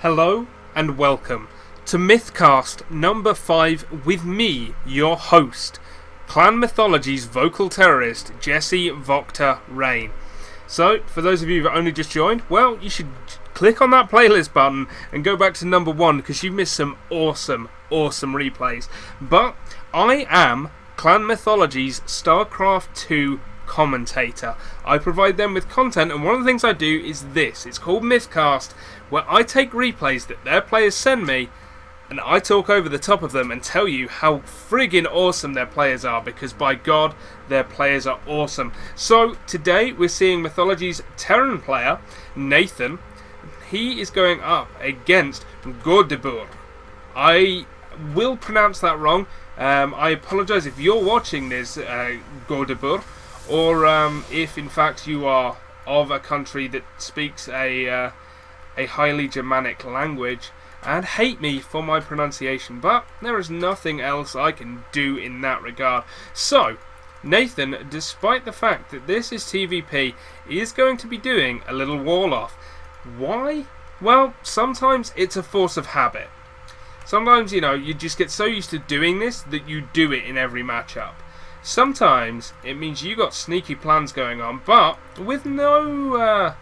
Hello and welcome to MythCast number 5 with me, your host, Clan Mythology's vocal terrorist, Jesse Voctor Rain. So, for those of you who have only just joined, well, you should click on that playlist button and go back to number 1 because you've missed some awesome replays. But I am Clan Mythology's StarCraft 2 commentator. I provide them with content, and one of the things I do is this. It's called MythCast, where I take replays that their players send me and I talk over the top of them and tell you how friggin' awesome their players are, because by God, their players are awesome. So today we're seeing Mythology's Terran player, Nathan. He is going up against Goedebuur. I will pronounce that wrong. I apologise if you're watching this, Goedebuur, or if in fact you are of a country that speaks a highly Germanic language and hate me for my pronunciation, but there is nothing else I can do in that regard. So, Nathan, despite the fact that this is TVP, is going to be doing a little wall-off. Why? Well, sometimes it's a force of habit. Sometimes, you just get so used to doing this that you do it in every matchup. Sometimes it means you got sneaky plans going on, but with no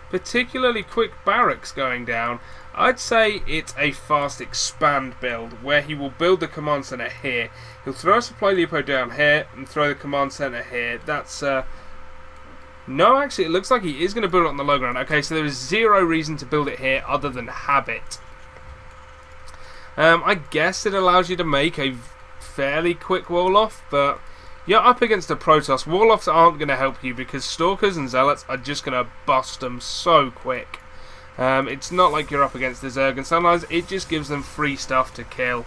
particularly quick barracks going down, I'd say it's a fast expand build where he will build the command center here. He'll throw a supply depot down here and throw the command center here. That's no, actually, it looks like he is going to build it on the low ground. Okay, so there is zero reason to build it here other than habit. I guess it allows you to make a fairly quick wall-off, but you're up against a Protoss. Wall-offs aren't going to help you because Stalkers and Zealots are just going to bust them so quick. It's not like you're up against the Zerg, and sometimes it just gives them free stuff to kill.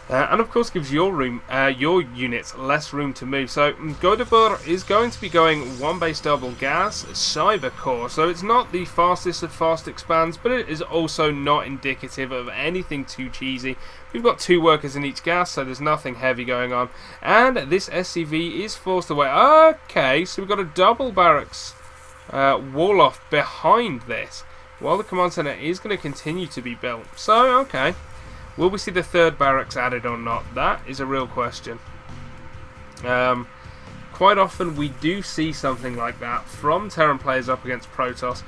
And of course gives your units less room to move. So Goedebuur is going to be going one base double gas, cyber core. So it's not the fastest of fast expands, but it is also not indicative of anything too cheesy. We've got 2 workers in each gas, so there's nothing heavy going on. And this SCV is forced away. Okay, so we've got a double barracks wall off behind this, while the command center is going to continue to be built. So, okay. Will we see the 3rd barracks added or not? That is a real question. Quite often we do see something like that from Terran players up against Protoss.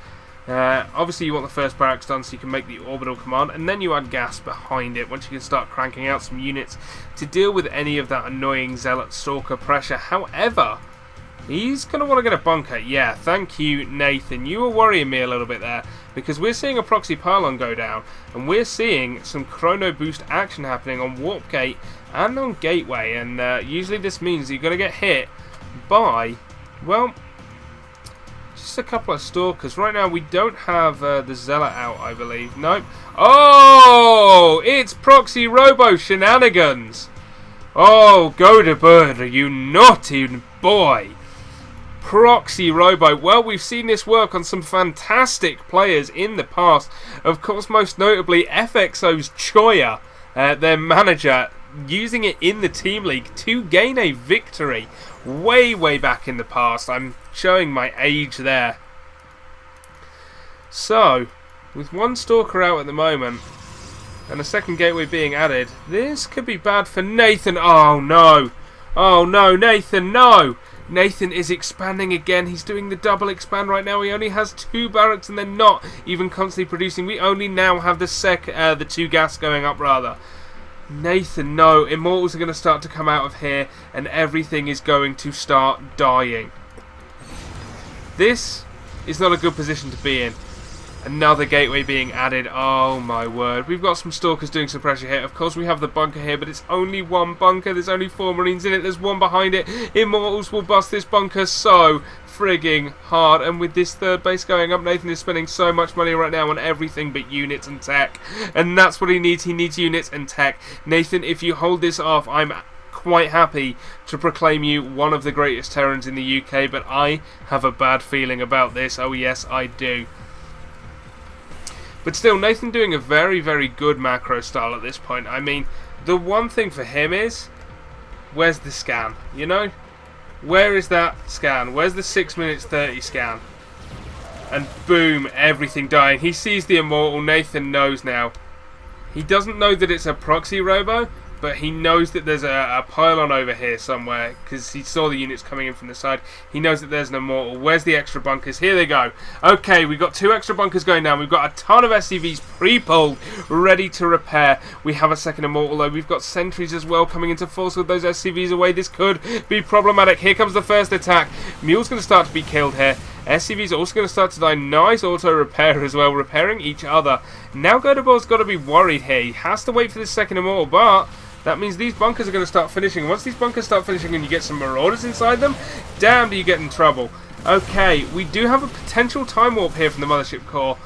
Obviously you want the 1st barracks done so you can make the orbital command, and then you add gas behind it once you can start cranking out some units to deal with any of that annoying Zealot Stalker pressure. However, he's going to want to get a bunker. Yeah, thank you, Nathan. You were worrying me a little bit there, because we're seeing a proxy pylon go down, and we're seeing some chrono boost action happening on Warp Gate and on Gateway, and usually this means you're going to get hit by, well, just a couple of Stalkers. Right now we don't have the Zealot out, I believe. Nope. Oh, it's proxy robo shenanigans. Oh, Goedebuur, you naughty boy. Proxy robo. Well, we've seen this work on some fantastic players in the past. Of course, most notably FXO's Choya, their manager, using it in the team league to gain a victory way back in the past. I'm showing my age there. So, with 1 Stalker out at the moment and a 2nd gateway being added, this could be bad for Nathan. Oh no. Oh no, Nathan, no. Nathan is expanding again. He's doing the double expand right now. He only has 2 barracks and they're not even constantly producing. We only now have the 2 gas going up rather. Nathan, no. Immortals are going to start to come out of here and everything is going to start dying. This is not a good position to be in. Another gateway being added. Oh my word. We've got some Stalkers doing some pressure here. Of course we have the bunker here, but it's only 1 bunker. There's only 4 Marines in it. There's 1 behind it. Immortals will bust this bunker so frigging hard. And with this 3rd base going up, Nathan is spending so much money right now on everything but units and tech. And that's what he needs. He needs units and tech. Nathan, if you hold this off, I'm quite happy to proclaim you one of the greatest Terrans in the UK, but I have a bad feeling about this. Oh yes, I do. But still, Nathan doing a very good macro style at this point. I mean, the one thing for him is, where's the scan? Where is that scan? Where's the 6 minutes 30 scan? And boom, everything dying. He sees the immortal. Nathan knows now. He doesn't know that it's a proxy robo, but he knows that there's a pylon over here somewhere because he saw the units coming in from the side. He knows that there's an immortal. Where's the extra bunkers? Here they go. Okay, we've got 2 extra bunkers going down. We've got a ton of SCVs pre-pulled, ready to repair. We have a second immortal though. We've got sentries as well coming into force with those SCVs away. This could be problematic. Here comes the first attack. Mule's going to start to be killed here. SCV's also going to start to die. Nice auto repair as well, repairing each other. Now Goedebuur's got to be worried here. He has to wait for this second immortal, but that means these bunkers are going to start finishing. Once these bunkers start finishing and you get some marauders inside them, damn, do you get in trouble. Okay, we do have a potential time warp here from the mothership core,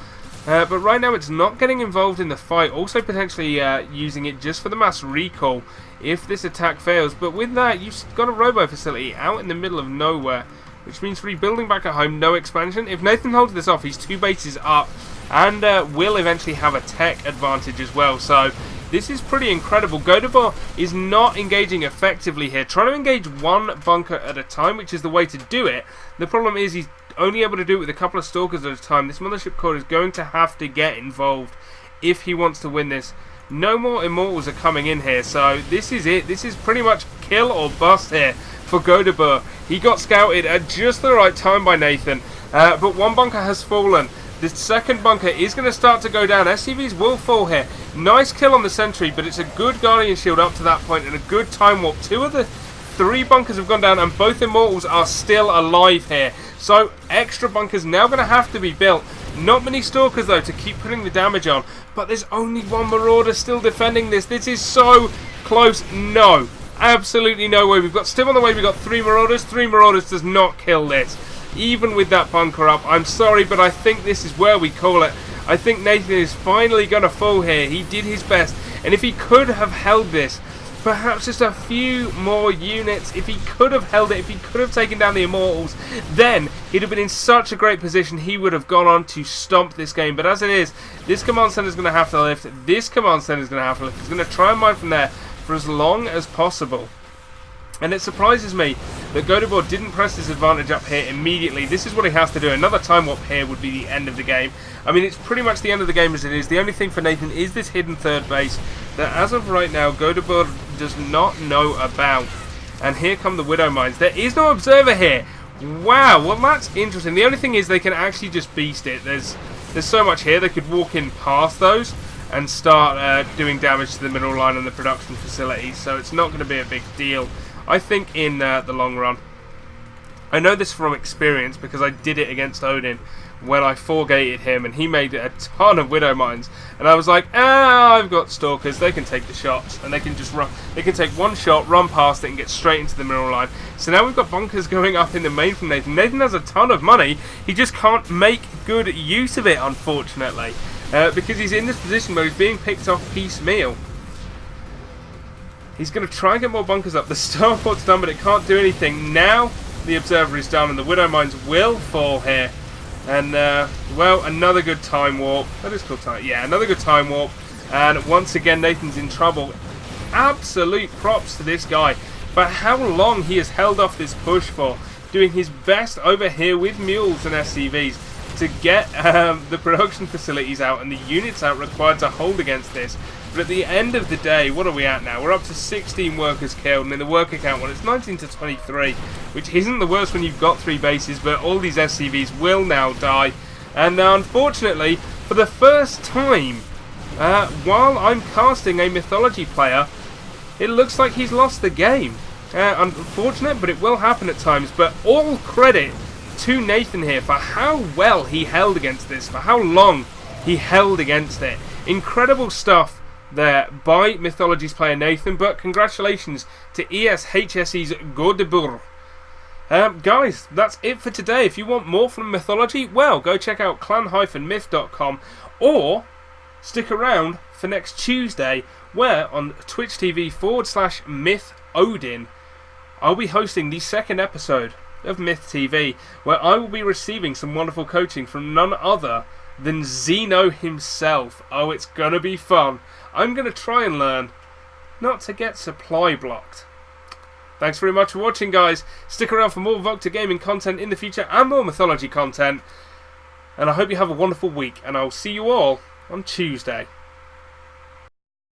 but right now it's not getting involved in the fight. Also potentially using it just for the mass recall if this attack fails. But with that, you've got a robo facility out in the middle of nowhere, which means rebuilding back at home, no expansion. If Nathan holds this off, he's 2 bases up and will eventually have a tech advantage as well. So this is pretty incredible. Goedebuur is not engaging effectively here. Trying to engage 1 bunker at a time, which is the way to do it. The problem is he's only able to do it with a couple of stalkers at a time. This mothership core is going to have to get involved if he wants to win this. No more immortals are coming in here, so this is it. This is pretty much kill or bust here for Goedebuur. He got scouted at just the right time by Nathan, but 1 bunker has fallen. The second bunker is going to start to go down. SCVs will fall here. Nice kill on the sentry, but it's a good guardian shield up to that point and a good time warp. 2 of the 3 bunkers have gone down and both immortals are still alive here. So extra bunkers now going to have to be built. Not many stalkers though to keep putting the damage on, but there's only 1 marauder still defending this. This is so close. No, absolutely no way. We've got still on the way. We've got 3 marauders. 3 marauders does not kill this. Even with that bunker up, I'm sorry, but I think this is where we call it. I think Nathan is finally going to fall here. He did his best, and if he could have held this, perhaps just a few more units, if he could have held it, if he could have taken down the immortals, then he'd have been in such a great position. He would have gone on to stomp this game. But as it is, this command center is going to have to lift. This command center is going to have to lift. He's going to try and mine from there for as long as possible. And it surprises me that Goedebuur didn't press this advantage up here immediately. This is what he has to do. Another time warp here would be the end of the game. I mean, it's pretty much the end of the game as it is. The only thing for Nathan is this hidden third base that as of right now, Goedebuur does not know about. And here come the Widow Mines. There is no observer here. Wow, well that's interesting. The only thing is they can actually just beast it. There's so much here. They could walk in past those and start doing damage to the middle line and the production facilities. So it's not going to be a big deal, I think, in the long run. I know this from experience because I did it against Odin when I 4-gated him and he made a ton of Widow Mines. And I was like, I've got Stalkers, they can take the shots and they can just run. They can take 1 shot, run past it and get straight into the mineral line. So now we've got bunkers going up in the main from Nathan. Nathan has a ton of money, he just can't make good use of it, unfortunately. Because he's in this position where he's being picked off piecemeal. He's going to try and get more bunkers up. The starport's done, but it can't do anything. Now the observer is done, and the Widow Mines will fall here. And, well, another good time warp. That is called time. Yeah, another good time warp. And once again, Nathan's in trouble. Absolute props to this guy. But how long he has held off this push for. Doing his best over here with mules and SCVs to get the production facilities out and the units out required to hold against this. But at the end of the day, what are we at now? We're up to 16 workers killed, and in the worker count, well, it's 19 to 23, which isn't the worst when you've got 3 bases, but all these SCVs will now die. And unfortunately, for the first time, while I'm casting a Mythology player, it looks like he's lost the game. Unfortunate, but it will happen at times. But all credit to Nathan here for how well he held against this, for how long he held against it. Incredible stuff there by Mythology's player Nathan, but congratulations to ESHSE's Goedebuur. Guys, that's it for today. If you want more from Mythology, well, go check out clan-myth.com or stick around for next Tuesday, where on Twitch TV /MythOdin, I'll be hosting the second episode of Myth TV, where I will be receiving some wonderful coaching from none other than Zeno himself. Oh, it's gonna be fun. I'm gonna try and learn not to get supply blocked. Thanks very much for watching, guys. Stick around for more Vokta gaming content in the future and more Mythology content. and I hope you have a wonderful week, and I'll see you all on Tuesday.